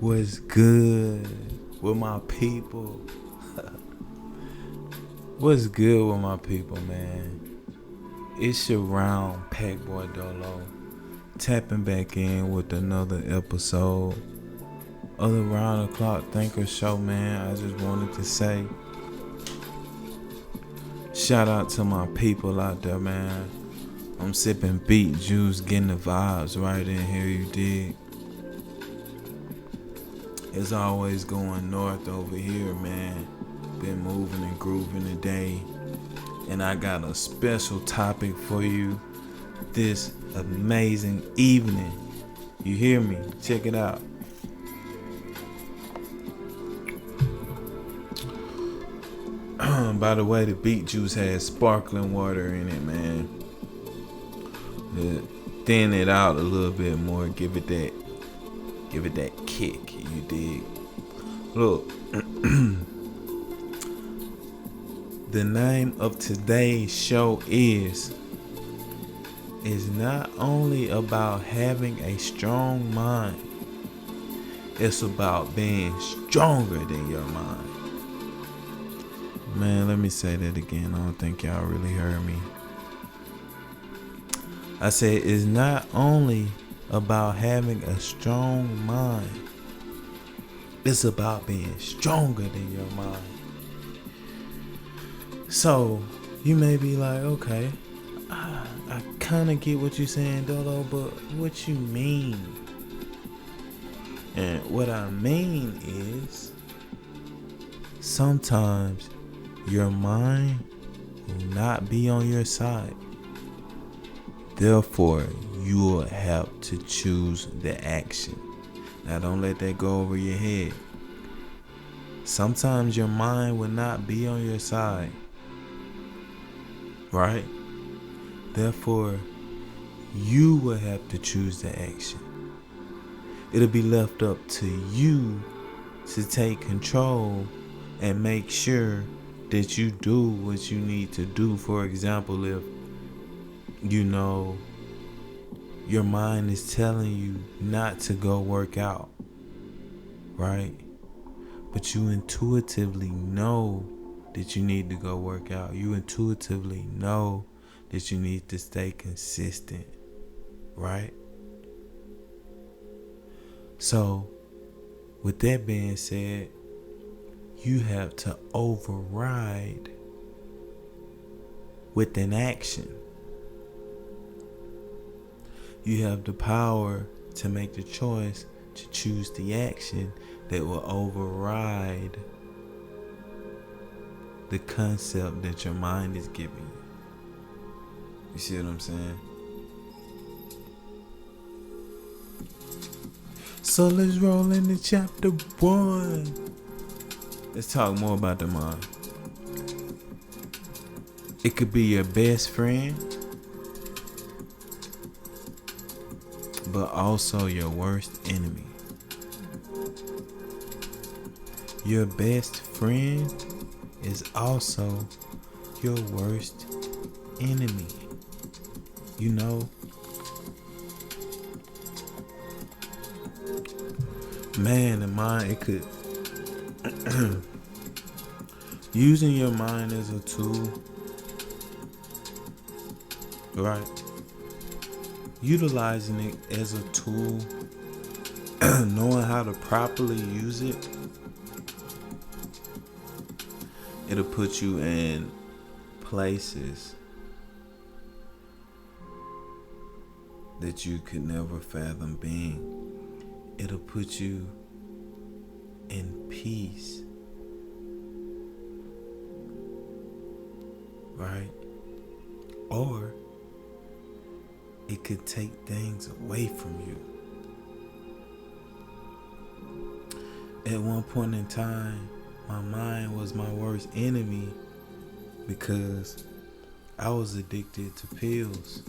What's good with my people? What's good with my people, man? It's your round Pack Boy Dolo tapping back in with another episode of the Round the Clock Thinker Show, man. I just wanted to say shout out to my people out there, man. I'm sipping beet juice, getting the vibes right in here, you dig? It's always going north over here, man. Been moving and grooving today. And I got a special topic for you this amazing evening. You hear me? Check it out. By the way, the beet juice has sparkling water in it, man. Thin it out a little bit more. Give it that kick. You dig? Look. The name of today's show is not only about having a strong mind, it's about being stronger than your mind. Man, let me say that again. I don't think y'all really heard me. I said it's not only about having a strong mind, it's about being stronger than your mind. So, you may be like, okay, I kind of get what you're saying, Dolo, but what you mean? And what I mean is, sometimes your mind will not be on your side. Therefore, you will have to choose the action. Now, don't let that go over your head. Sometimes your mind will not be on your side. Right? Therefore, you will have to choose the action. It'll be left up to you to take control and make sure that you do what you need to do. For example, if your mind is telling you not to go work out, right? But you intuitively know that you need to go work out. You intuitively know that you need to stay consistent, right? So, with that being said, you have to override with an action. You have the power to make the choice to choose the action that will override the concept that your mind is giving you. You see what I'm saying? So let's roll into chapter 1. Let's talk more about the mind. It could be your best friend, but also your worst enemy. Your best friend is also your worst enemy. You know, man, the mind, it could using your mind as a tool, right? Utilizing it as a tool, knowing how to properly use it, it'll put you in places that you could never fathom being. It'll put you in peace, right? Or it could take things away from you. At one point in time, my mind was my worst enemy because I was addicted to pills.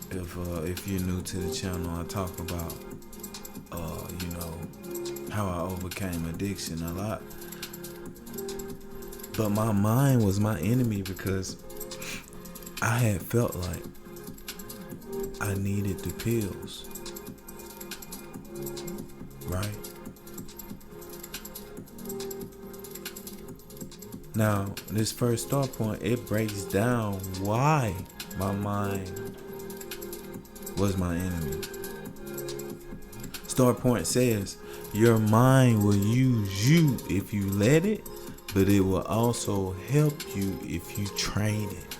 If you're new to the channel, I talk about how I overcame addiction a lot. But my mind was my enemy because I had felt like I needed the pills. right? Now, this first thought point, it breaks down why my mind was my enemy. Start point says, your mind will use you if you let it, but it will also help you if you train it.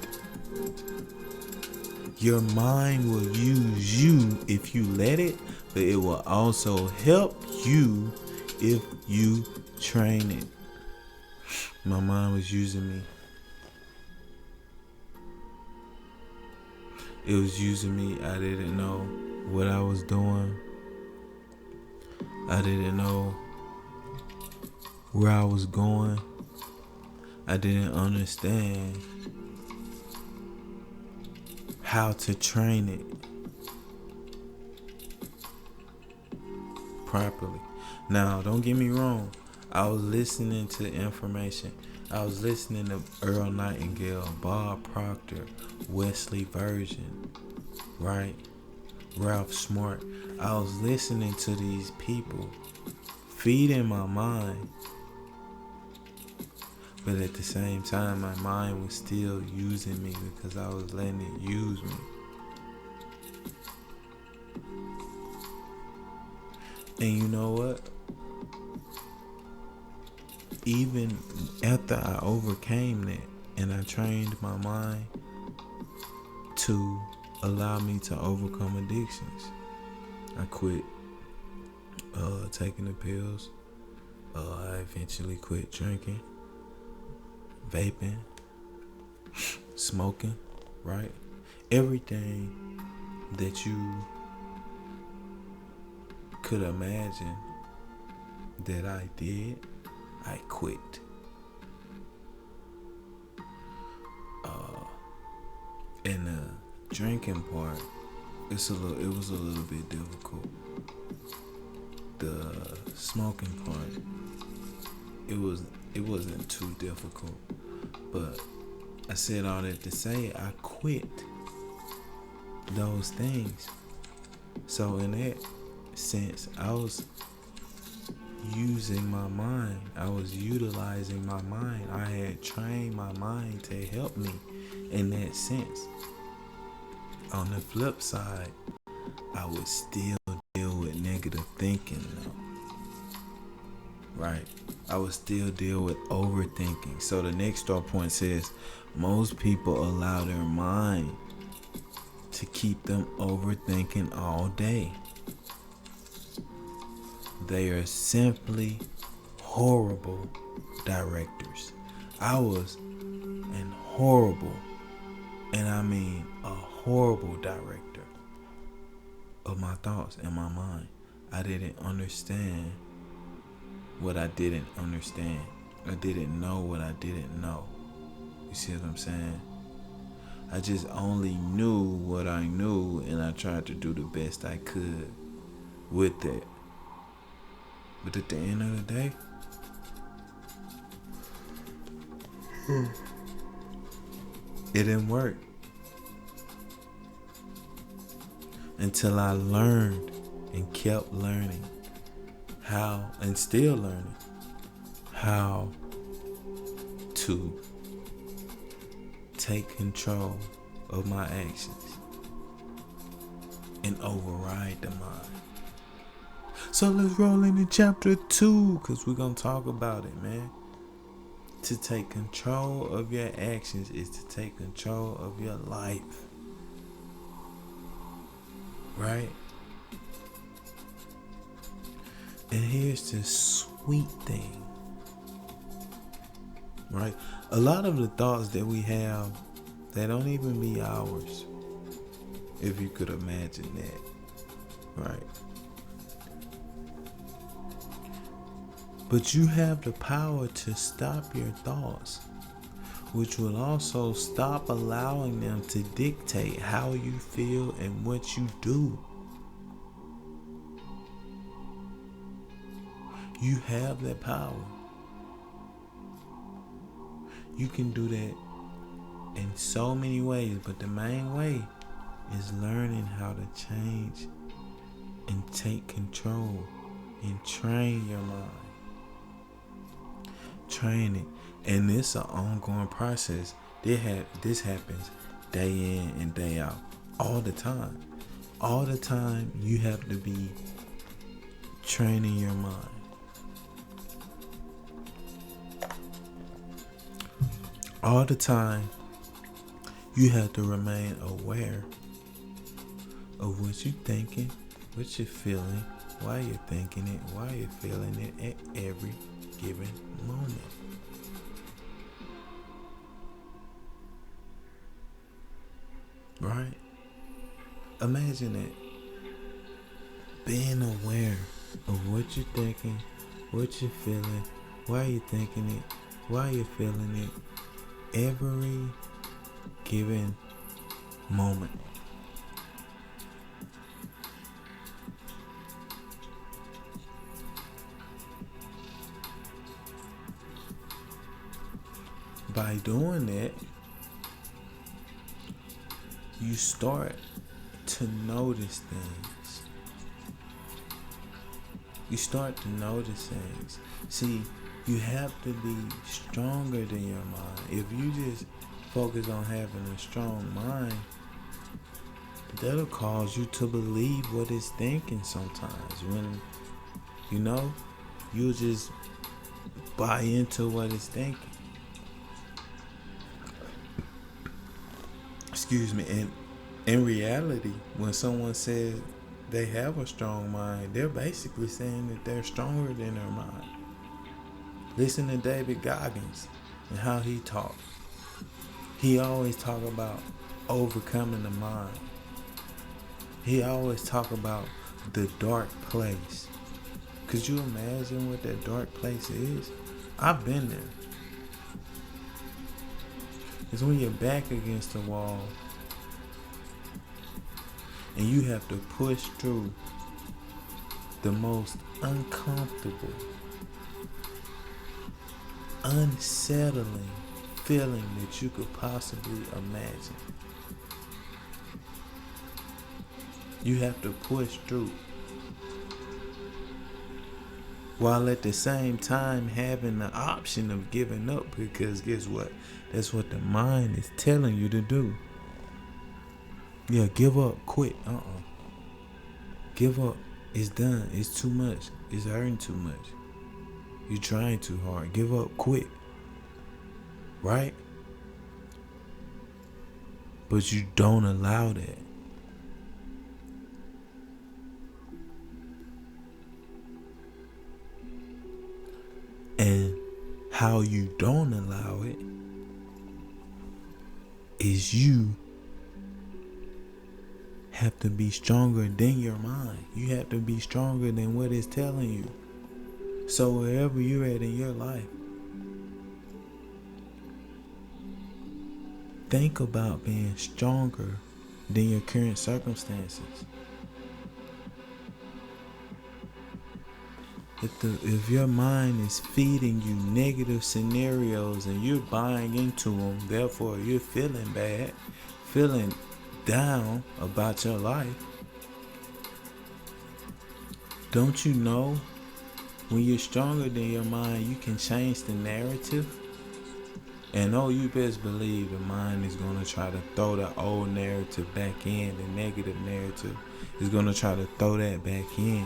Your mind will use you if you let it, but it will also help you if you train it. My mind was using me. It was using me. I didn't know what I was doing. I didn't know where I was going. I didn't understand how to train it properly. Now, don't get me wrong. I was listening to information. I was listening to Earl Nightingale, Bob Proctor, Wesley Virgin, right? Ralph Smart. I was listening to these people, feeding my mind. But at the same time, my mind was still using me because I was letting it use me. And you know what? Even after I overcame that and I trained my mind to allow me to overcome addictions, I quit taking the pills. I eventually quit drinking, vaping, smoking, right? Everything that you could imagine that I did, I quit. And the drinking part, it was a little bit difficult. The smoking part, it wasn't too difficult. But I said all that to say I quit those things. So in that sense, I was using my mind. I was utilizing my mind. I had trained my mind to help me in that sense. On the flip side, I would still deal with negative thinking though. Right? I would still deal with overthinking. So the next thought point says, most people allow their mind to keep them overthinking all day. They are simply horrible directors. I was an horrible, and I mean a horrible director of my thoughts and my mind. I didn't understand what I didn't understand. I didn't know what I didn't know. You see what I'm saying? I just only knew what I knew, and I tried to do the best I could with it. But at the end of the day, it didn't work. Until I learned and kept learning how, and still learning how to take control of my actions and override the mind. So let's roll into chapter 2, because we're going to talk about it, man. To take control of your actions is to take control of your life. Right? And here's the sweet thing. Right? A lot of the thoughts that we have, they don't even be ours. If you could imagine that. Right? But you have the power to stop your thoughts, which will also stop allowing them to dictate how you feel and what you do. You have that power. You can do that in so many ways, but the main way is learning how to change and take control and train your mind. Train it. And it's an ongoing process. This happens day in and day out. All the time. All the time you have to be training your mind. All the time you have to remain aware of what you're thinking, what you're feeling, why you're thinking it, why you're feeling it at every given moment. Right? Imagine it. Being aware of what you're thinking, what you're feeling, why you're thinking it, why you're feeling it, every given moment. By doing that, you start to notice things. You start to notice things. See, you have to be stronger than your mind. If you just focus on having a strong mind, that'll cause you to believe what it's thinking sometimes. When, you just buy into what it's thinking. Excuse me. And in reality, when someone says they have a strong mind, they're basically saying that they're stronger than their mind. Listen to David Goggins and how he talks. He always talk about overcoming the mind. He always talk about the dark place. Could you imagine what that dark place is? I've been there. It's when you're back against the wall and you have to push through the most uncomfortable, unsettling feeling that you could possibly imagine. You have to push through, while at the same time having the option of giving up, because guess what? That's what the mind is telling you to do. Yeah, give up, quit. Give up. It's done. It's too much. It's hurting too much. You're trying too hard. Give up, quit. Right? But you don't allow that. And how you don't allow it is you have to be stronger than your mind. You have to be stronger than what it's telling you. So wherever you're at in your life, think about being stronger than your current circumstances. If your mind is feeding you negative scenarios and you're buying into them, therefore you're feeling bad, feeling down about your life, don't you know when you're stronger than your mind, you can change the narrative? And you best believe the mind is going to try to throw the old narrative back in. The negative narrative is going to try to throw that back in.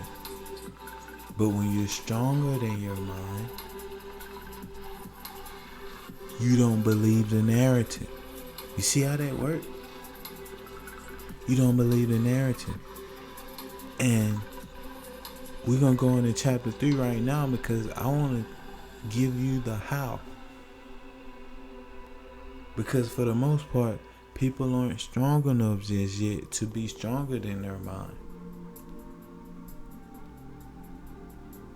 But when you're stronger than your mind, you don't believe the narrative. You see how that works? You don't believe the narrative. And we're going to go into chapter 3 right now because I want to give you the how. Because for the most part, people aren't strong enough just yet to be stronger than their mind.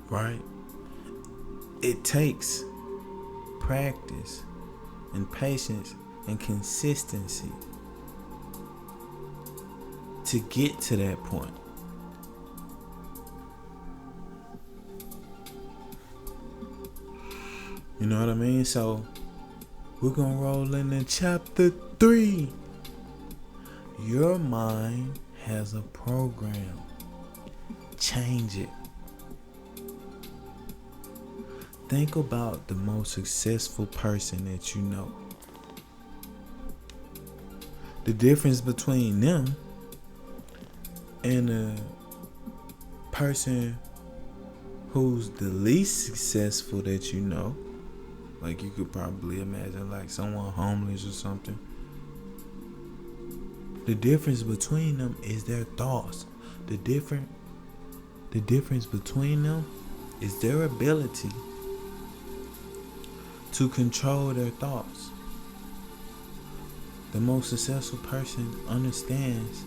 Right? It takes practice and patience and consistency to get to that point. You know what I mean? So we're gonna roll into chapter 3. Your mind has a program. Change it. Think about the most successful person that you know. The difference between them and a person who's the least successful that you know, like you could probably imagine like someone homeless or something. The difference between them is their thoughts. The difference between them is their ability to control their thoughts. The most successful person understands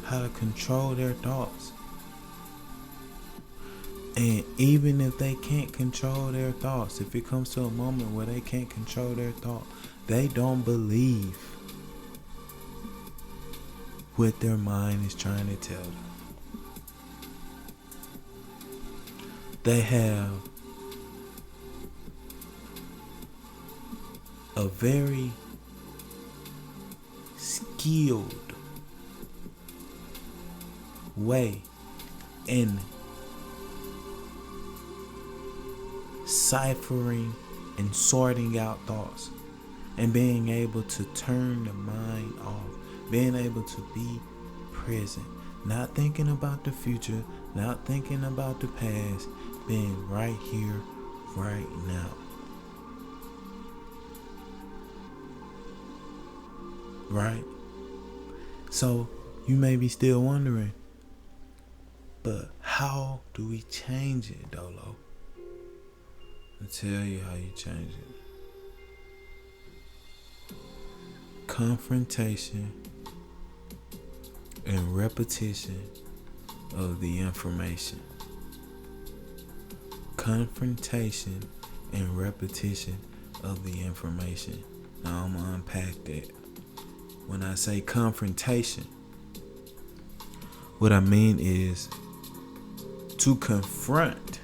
how to control their thoughts. And even if they can't control their thoughts, if it comes to a moment where they can't control their thought, they don't believe what their mind is trying to tell them. They have a very skilled way in ciphering and sorting out thoughts and being able to turn the mind off, being able to be present, not thinking about the future, not thinking about the past, being right here, right now. Right? So you may be still wondering, but how do we change it, Dolo? I'll tell you how you change it. Confrontation and repetition of the information. Confrontation and repetition of the information. Now I'm gonna unpack that. When I say confrontation, what I mean is to confront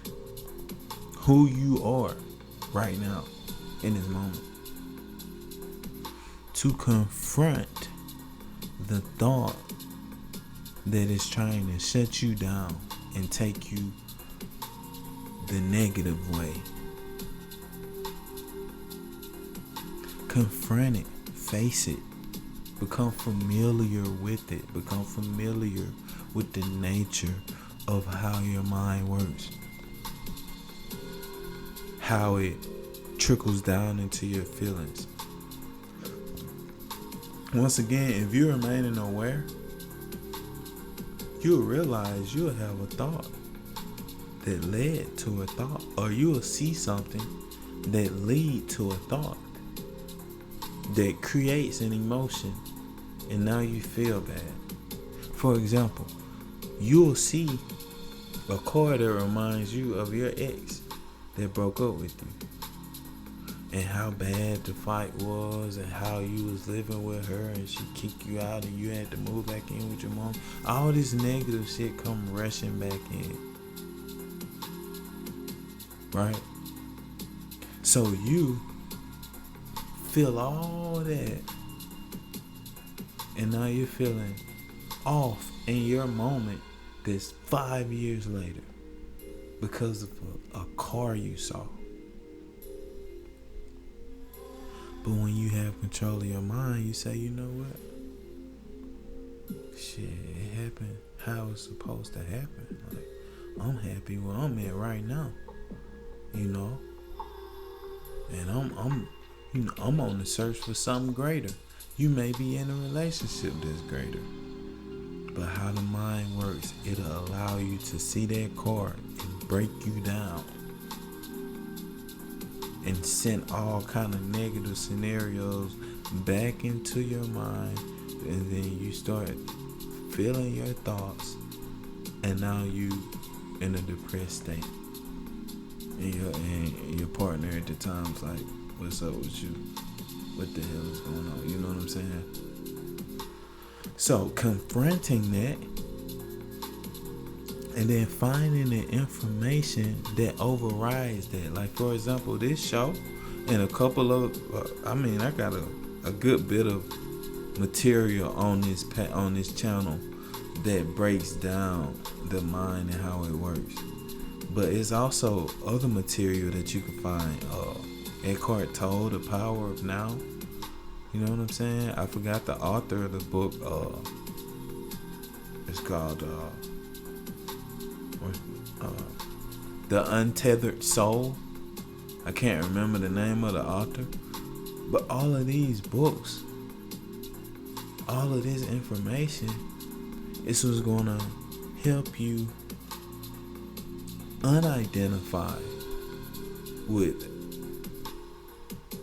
who you are right now in this moment. To confront the thought that is trying to shut you down and take you the negative way. Confront it, face it, become familiar with it, become familiar with the nature of how your mind works, how it trickles down into your feelings. Once again, if you remain aware, you'll realize you'll have a thought that led to a thought, or you'll see something that lead to a thought that creates an emotion, and now you feel bad. For example, you'll see a car that reminds you of your ex that broke up with you, and how bad the fight was, and how you was living with her and she kicked you out and you had to move back in with your mom. All this negative shit come rushing back in, right? So you feel all that, and now you're feeling off in your moment that's 5 years later because of a car you saw. But when you have control of your mind, you say, you know what? Shit, it happened how it's supposed to happen. Like, I'm happy where I'm at right now, you know? And I'm on the search for something greater. You may be in a relationship that's greater. But how the mind works, it'll allow you to see that car and break you down and send all kind of negative scenarios back into your mind, and then you start feeling your thoughts, and now you in a depressed state, and your partner at the time's like, what's up with you? What the hell is going on? You know what I'm saying? So confronting that, and then finding the information that overrides that. Like, for example, this show and a couple of, I got a good bit of material on this channel that breaks down the mind and how it works. But it's also other material that you can find. Eckhart Tolle, The Power of Now. You know what I'm saying? I forgot the author of the book. It's called The Untethered Soul. I can't remember the name of the author. But all of these books, all of this information, this was gonna help you unidentify with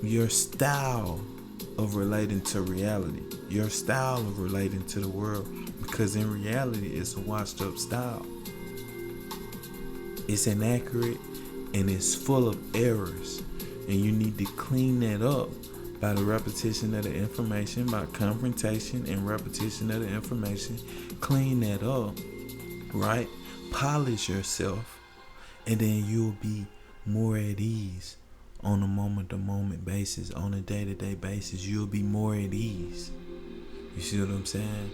your style of relating to reality, your style of relating to the world, because in reality it's a washed up style. It's inaccurate and it's full of errors, and you need to clean that up by the repetition of the information, by confrontation and repetition of the information. Clean that up, right? Polish yourself, and then you'll be more at ease on a moment-to-moment basis, on a day-to-day basis. You'll be more at ease. You see what I'm saying?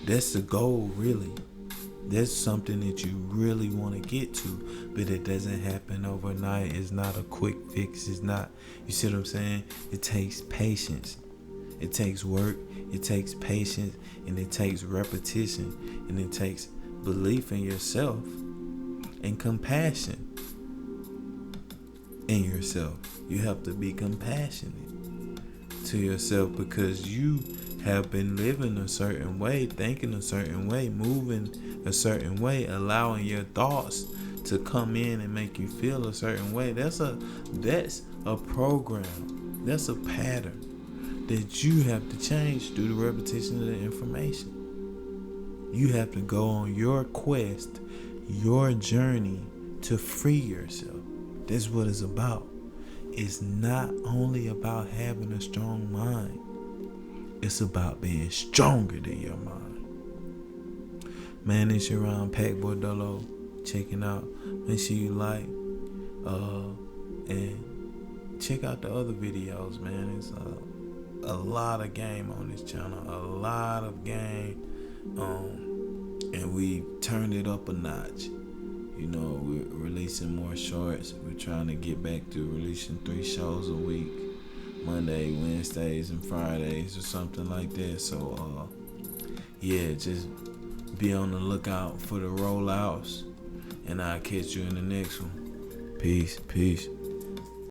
That's the goal, really. That's something that you really want to get to, but it doesn't happen overnight. It's not a quick fix. It's not, you see what I'm saying? It takes patience. It takes work. It takes patience, and it takes repetition, and it takes belief in yourself and compassion in yourself. You have to be compassionate to yourself, because you have been living a certain way, thinking a certain way, moving a certain way, allowing your thoughts to come in and make you feel a certain way. That's a program. That's a pattern that you have to change through the repetition of the information. You have to go on your quest, your journey to free yourself. That's what it's about. It's not only about having a strong mind. It's about being stronger than your mind. Man, it's your Packboy Dolo checking out. Make sure you like and check out the other videos, man. It's a lot of game on this channel. A lot of game. And we turned it up a notch. You know, we're releasing more shorts. We're trying to get back to releasing 3 shows a week. Monday, Wednesdays, and Fridays, or something like that. So, yeah, just be on the lookout for the rollouts, and I'll catch you in the next one. Peace.